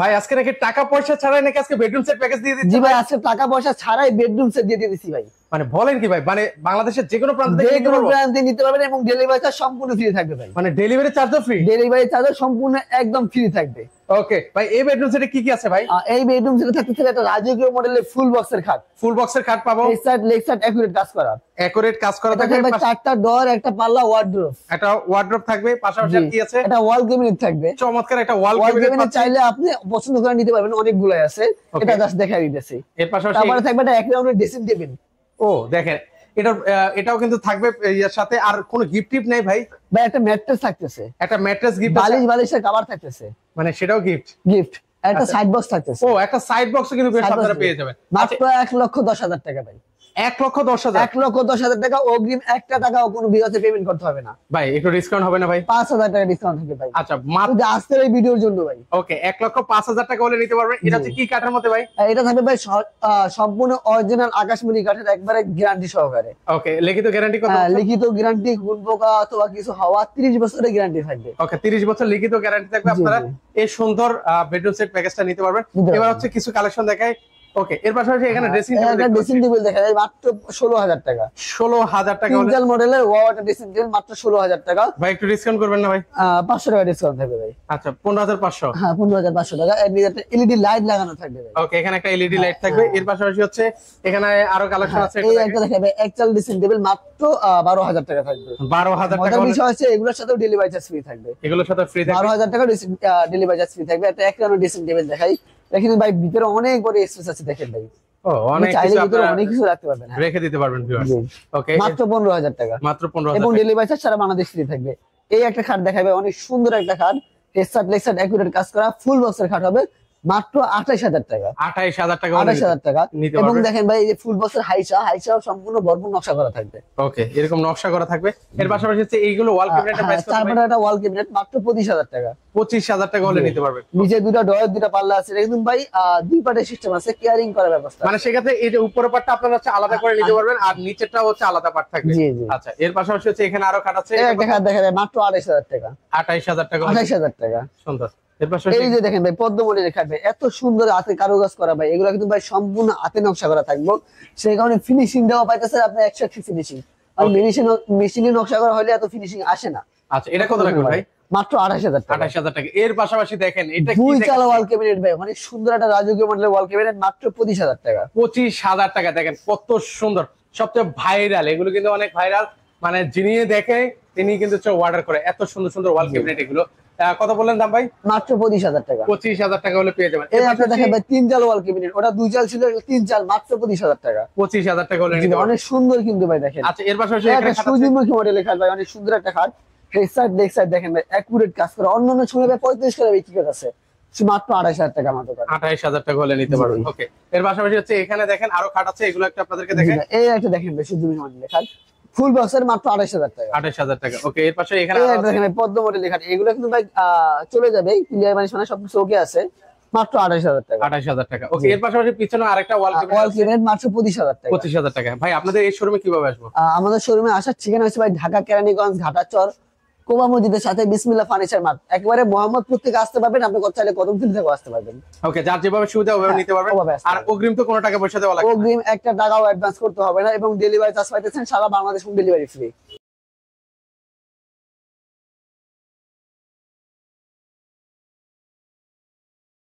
ভাই আজকে নাকি টাকা পয়সা ছাড়াই নাকি আজকে বেডরুম সেট প্যাকেজ দিয়ে দিচ্ছি? জি ভাই, আজকে টাকা পয়সা ছাড়াই বেডরুম সেট দিয়ে দিচ্ছি ভাই। মানে বলেন কি ভাই, মানে বাংলাদেশের যে কোনো প্রান্ত থেকে নিতে পারবেন এবং ডেলিভারি চার্জ সম্পূর্ণ ফ্রি থাকবে ভাই। মানে ডেলিভারি চার্জও ফ্রি? ডেলিভারি চার্জ সম্পূর্ণ একদম ফ্রি থাকবে। ওকে ভাই, এই বেডরুম সেটে কি কি আছে ভাই? এই বেডরুম সেটে থাকতেছে একটা রাজকীয় মডেলের ফুল বক্সের খাট। ফুল বক্সের খাট পাবো, লেগ সাইড একুরেট কাজ করা। একুরেট কাজ করা থাকবে, চারটা ডোর, একটা পাল্লা ওয়ার্ড্রোব। একটা ওয়ার্ড্রোব থাকবে, পাশাপাশি কি আছে? একটা ওয়াল ক্যাবিনেট থাকবে। চমৎকার একটা ওয়াল ক্যাবিনেট চাইলে আপনি পছন্দ করে নিতে পারবেন, অনেকগুলো আছে, এটা জাস্ট দেখাই দিতেছি। এর পাশাপাশি তারপরে থাকবে একটা এক রাউন্ডের ড্রেসিং টেবিল। ও দেখেন, এটাও কিন্তু থাকবে এর সাথে। আর কোনো গিফট টিপ নেই ভাই? ভাই একটা ম্যাট্রেস থাকতেছে, একটা ম্যাট্রেস গিফট, বালিশের কভার থাকতেছে, মানে সেটাও গিফট। একটা সাইড বক্স থাকতেছে। ও একটা সাইড বক্সও কিন্তু আপনারা পেয়ে যাবেন মাত্র 1,10,000 টাকা ভাই। 1,10,000? 1,10,000 টাকা অগ্রিম, একটা টাকাও কোনো বিকাশে পেমেন্ট করতে হবে না ভাই। একটু ডিসকাউন্ট হবে না ভাই? 5,000 টাকা ডিসকাউন্ট হবে ভাই। আচ্ছা, মাত্র আজকের এই ভিডিওর জন্য ভাই। ওকে, 1,05,000 টাকা হলে নিতে পারবেন। এটা হচ্ছে কি কাঠের মধ্যে ভাই? এটা থাকবে ভাই সম্পূর্ণ অরিজিনাল আকাশমণি কাঠের, একবারে গ্যারান্টি সহকারে। ওকে, লিখিত গ্যারান্টি কত? লিখিত গ্যারান্টি, গুণপোকা অথবা কিছু হওয়া 30 বছরের গ্যারান্টি থাকবে। ওকে, 30 বছর লিখিত গ্যারান্টি থাকবে। আপনারা এই সুন্দর বেডরুম সেট প্যাকেজটা নিতে পারবেন। এবার হচ্ছে কিছু কালেকশন দেখাই। ওকে, এর পাশাপাশি এখানে ড্রেসিং টেবিল দেখা যায় মাত্র 16,000 টাকা। 16,000 টাকা হলে তিনজাল মডেলের ওয়াটার ড্রেসিং টেবিল মাত্র 16,000 টাকা। ভাই একটু ডিসকাউন্ট করবেন না ভাই? 500 টাকা ডিসকাউন্ট থাকবে ভাই। আচ্ছা, 15,500। হ্যাঁ, 15,500 টাকা। এর নিচে একটা এলইডি লাইট লাগানো থাকবে ভাই। ওকে, এখানে একটা এলইডি লাইট থাকবে। এর পাশাপাশি হচ্ছে এখানে আরো কালেকশন আছে। এই একটা দেখাবে একচাল ড্রেসিং টেবিল মাত্র 12,000 টাকা থাকবে। 12,000 টাকা হলে বিষয় আছে, এগুলোর সাথেও ডেলিভারি চার্জ ফ্রি থাকবে। এগুলোর সাথে ফ্রি থাকবে 12,000 টাকা ডেলিভারি চার্জ ফ্রি থাকবে। একটা এক রাউন্ড ড্রেসিং টেবিল দেখাই। দেখেন ভাই, ভিতরে অনেক বড় স্পেস আছে, দেখেন ভাই। অনেক কিছু রাখতে পারবেন, রেখে দিতে পারবেন ভিউয়ার্স। ওকে, মাত্র 15,000 টাকা। মাত্র 15,000 এবং ডেলিভারি চার্জ সারা বাংলাদেশ ফ্রি থাকবে। এই একটা খাট দেখাবে, অনেক সুন্দর একটা খাট, হেডসেট লেগসেট একুরেট কাজ করা ফুল বক্সের খাট হবে মাত্র 28,000 টাকা। 28,000 টাকা, 28,000 টাকা। এবং দেখেন ভাই, এই যে ফুল বক্সের হাইসা সম্পূর্ণ ভরপুর নকশা করা থাকবে। ওকে, এরকম নকশা করা থাকবে। এর পাশাপাশি হচ্ছে এইগুলো ওয়াল ক্যাবিনেটের প্রাইস কত? তারপরে একটা ওয়াল ক্যাবিনেট মাত্র 25,000 টাকা। 25,000 টাকা হলে নিতে পারবেন। নিচে দুটো ডয়ার, দুটো পাল্লা আছে, একদম ভাই দুই পার্টের সিস্টেম আছে, কেয়ারিং করার ব্যবস্থা। মানে সেক্ষেত্রে এই যে উপরের পার্টটা আপনারা হচ্ছে আলাদা করে নিতে পারবেন, আর নিচেরটা হচ্ছে আলাদা পার্ট থাকবে। আচ্ছা, এর পাশাপাশি হচ্ছে এখানে আরো খাট আছে। একটা খাট দেখা যায় মাত্র 28,000 টাকা। 28,000 টাকা। 28,000 টাকা, সুন্দর। এই যে দেখেন ভাই, পদ্মমণি খাটবে, এত সুন্দর হাতে কারুকাজ করা ভাই। এগুলো কিন্তু ভাই সম্পূর্ণ হাতে নকশা করা থাকবে, সেই কারণে ফিনিশিং দেওয়া পাইতেছে আপনি 100 ফিনিশিং। আর মেশিনে নকশা করা হলে এত ফিনিশিং আসে না। আচ্ছা, এটা কত রাখবেন ভাই? মাত্র 28,000 টাকা। 28,000 টাকা। এর পাশাপাশি দেখেন এটা দুই চালা ওয়াল ক্যাবিনেট ভাই, অনেক সুন্দর একটা রাজকীয় মডেলের ওয়াল ক্যাবিনেট মাত্র 25,000 টাকা। 25,000 টাকা। দেখেন কত সুন্দর, সবচেয়ে ভাইরাল। এগুলো কিন্তু অনেক ভাইরাল, মানে যিনি দেখে তিনি কিন্তু অর্ডার করে। এত সুন্দর সুন্দর ওয়াল ক্যাবিনেট। এগুলো কত বললেন দাম ভাই? মাত্র 25,000 টাকা। 25,000 টাকা হলে পেয়ে যাবেন। এই একটা দেখেন ভাই, তিন চাল ওয়াল ক্যাবিনেট, ওটা দুই চাল ছিল, তিন চাল, মাত্র 25,000 টাকা। 25,000 টাকা হলে অনেক সুন্দর কিন্তু ভাই, দেখেন। আচ্ছা, এর পাশাপাশি একটা সূর্যমুখী মডেলের খাট ভাই, অনেক সুন্দর একটা খাট, হেডসেট লেগসেট দেখেন ভাই, একুরেট কাজ করা। অন্যান্য সময় ভাই 35 টাকা বিক্রি করতেছে, মাত্র 28,000 টাকা আমাদের কাছে। 28,000 টাকা হলে নিতে পারবেন। ওকে, এর পাশাপাশি হচ্ছে এখানে দেখেন আরো খাট আছে, এগুলো একটা আপনাদেরকে দেখাই। এই একটা দেখেন ভাই, সূর্যমুখী মডেলের খাট, ফুল বক্সের মাত্র 28,000 টাকা। 28,000 টাকা। ওকে, এর পাশে এখানে দেখেন ভাই, পদ্ম মডেলের খাট, এগুলো কিন্তু ভাই চলে যাবে, ক্লিয়ার মানে সবকিছু ওকে আছে, মাত্র 28,000 টাকা। 28,000 টাকা। ওকে, এর পাশাপাশি পিছনে আরেকটা ওয়াল ক্যাবিনেট মাত্র 25,000 টাকা। 25,000 টাকা। ভাই আপনাদের এই শোরুমে কিভাবে আসবো? আমাদের শোরুমে আসার ঠিকানা হচ্ছে ভাই ঢাকা কেরানীগঞ্জ ঘাটাচর কোবা মসজিদের সাথে বিসমিল্লাহ ফার্নিচার মার্ট, একেবারে মোহাম্মদপুর থেকে আসতে পারবেন, আপনি কত চাইলে কদমতলী থেকে আসতে পারবেন। ওকে, যার যেভাবে সুবিধা ওভাবে নিতে পারবেন। আর অগ্রিম তো কোনো টাকা পয়সা দেওয়া লাগবে না? অগ্রিম একটা টাকাও অ্যাডভান্স করতে হবে না, এবং ডেলিভারি চার্জ পাইতেছেন সারা বাংলাদেশ হোম ডেলিভারি ফ্রি।